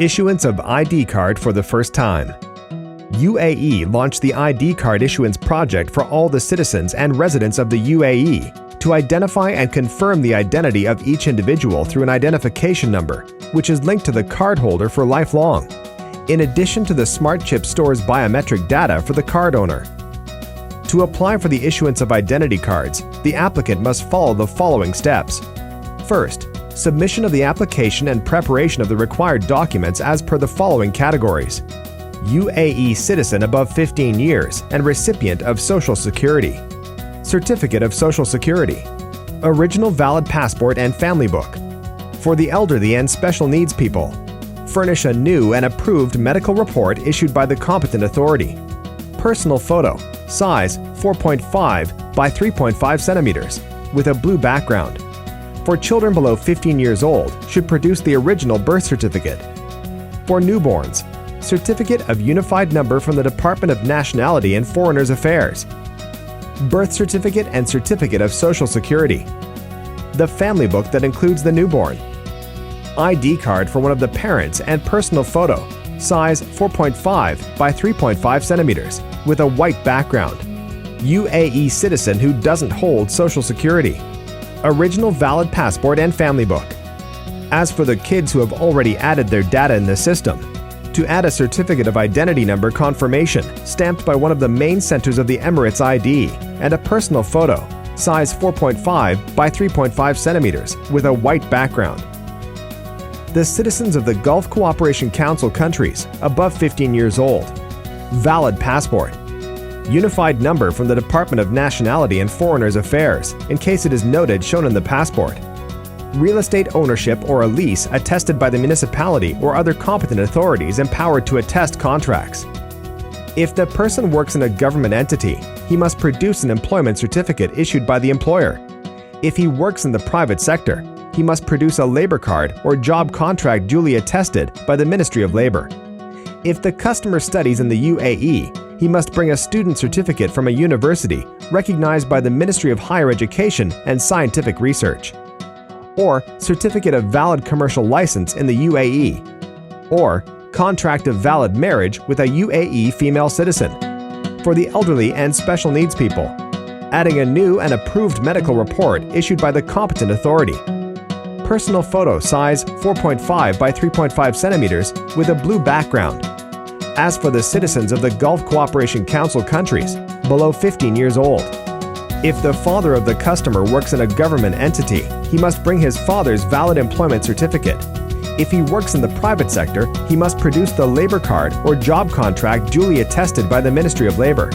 Issuance of ID card for the first time. UAE launched the ID card issuance project for all the citizens and residents of the UAE to identify and confirm the identity of each individual through an identification number, which is linked to the cardholder for lifelong, in addition to the smart chip store's biometric data for the card owner. To apply for the issuance of identity cards, the applicant must follow the following steps. First, submission of the application and preparation of the required documents as per the following categories: UAE citizen above 15 years and recipient of Social Security, Certificate of Social Security, original valid passport and family book. For the elderly and special needs people, furnish a new and approved medical report issued by the competent authority. Personal photo, size 4.5 by 3.5 centimeters, with a blue background. For children below 15 years old, should produce the original birth certificate. For newborns, Certificate of Unified Number from the Department of Nationality and Foreigners Affairs, birth certificate and certificate of Social Security, the family book that includes the newborn, ID card for one of the parents and personal photo, size 4.5 by 3.5 centimeters, with a white background. UAE citizen who doesn't hold Social Security, original valid passport and family book. As for the kids who have already added their data in the system, to add a certificate of identity number confirmation stamped by one of the main centers of the Emirates ID and a personal photo, size 4.5 by 3.5 centimeters, with a white background. The citizens of the Gulf Cooperation Council countries above 15 years old, valid passport, unified number from the Department of Nationality and Foreigners Affairs in case it is noted shown in the passport, real estate ownership or a lease attested by the municipality or other competent authorities empowered to attest contracts. If the person works in a government entity, he must produce an employment certificate issued by the employer. If he works in the private sector, he must produce a labor card or job contract duly attested by the Ministry of Labor. If the customer studies in the UAE, he must bring a student certificate from a university recognized by the Ministry of Higher Education and Scientific Research, or certificate of valid commercial license in the UAE, or contract of valid marriage with a UAE female citizen. For the elderly and special needs people, adding a new and approved medical report issued by the competent authority. Personal photo size 4.5 by 3.5 centimeters with a blue background. As for the citizens of the Gulf Cooperation Council countries below 15 years old, if the father of the customer works in a government entity, he must bring his father's valid employment certificate. If he works in the private sector, he must produce the labor card or job contract duly attested by the Ministry of Labor.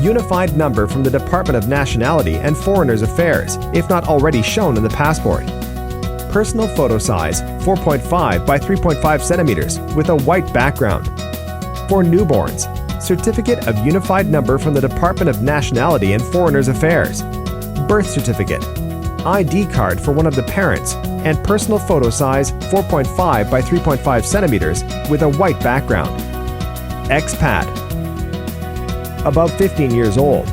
Unified number from the Department of Nationality and Foreigners Affairs, if not already shown in the passport. Personal photo size 4.5 by 3.5 centimeters with a white background. For newborns, Certificate of Unified Number from the Department of Nationality and Foreigners Affairs, birth certificate, ID card for one of the parents, and personal photo size 4.5 by 3.5 centimeters with a white background. Expat. Above 15 years old,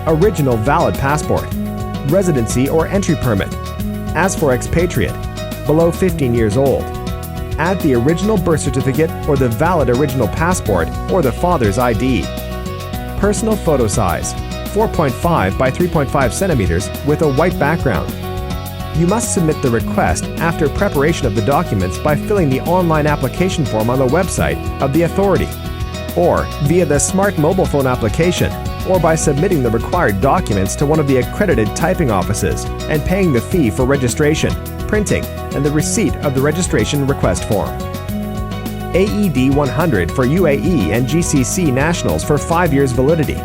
original valid passport, residency or entry permit. As for expatriate, below 15 years old, add the original birth certificate or the valid original passport or the father's ID. Personal photo size 4.5 by 3.5 centimeters with a white background. You must submit the request after preparation of the documents by filling the online application form on the website of the authority, or via the smart mobile phone application, or by submitting the required documents to one of the accredited typing offices and paying the fee for registration, printing, and the receipt of the registration request form. AED 100 for UAE and GCC nationals for 5 years validity,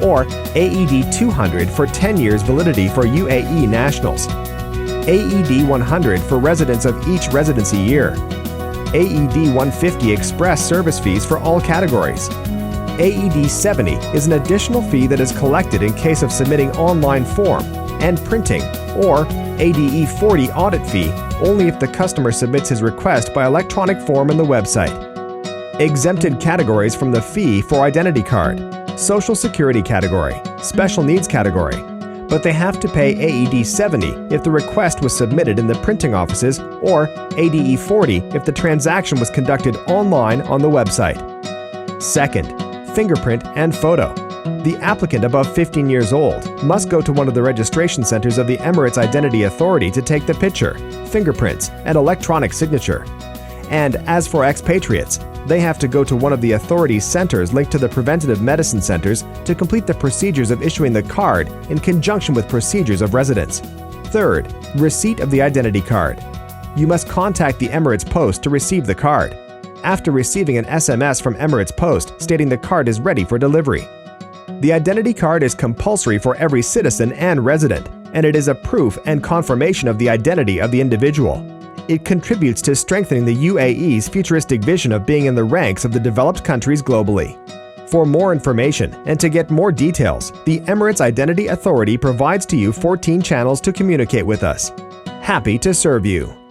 or AED 200 for 10 years validity for UAE nationals. AED 100 for residents of each residency year. AED 150 express service fees for all categories. AED 70 is an additional fee that is collected in case of submitting online form and printing, or ADE 40 audit fee only if the customer submits his request by electronic form in the website. Exempted categories from the fee for identity card: Social Security category, Special Needs category, but they have to pay AED 70 if the request was submitted in the printing offices, or ADE 40 if the transaction was conducted online on the website. Second, fingerprint and photo. The applicant above 15 years old must go to one of the registration centers of the Emirates Identity Authority to take the picture, fingerprints, and electronic signature. And as for expatriates, they have to go to one of the authority's centers linked to the preventative medicine centers to complete the procedures of issuing the card in conjunction with procedures of residence. Third, receipt of the identity card. You must contact the Emirates Post to receive the card, after receiving an SMS from Emirates Post stating the card is ready for delivery. The identity card is compulsory for every citizen and resident, and it is a proof and confirmation of the identity of the individual. It contributes to strengthening the UAE's futuristic vision of being in the ranks of the developed countries globally. For more information and to get more details, the Emirates Identity Authority provides to you 14 channels to communicate with us. Happy to serve you.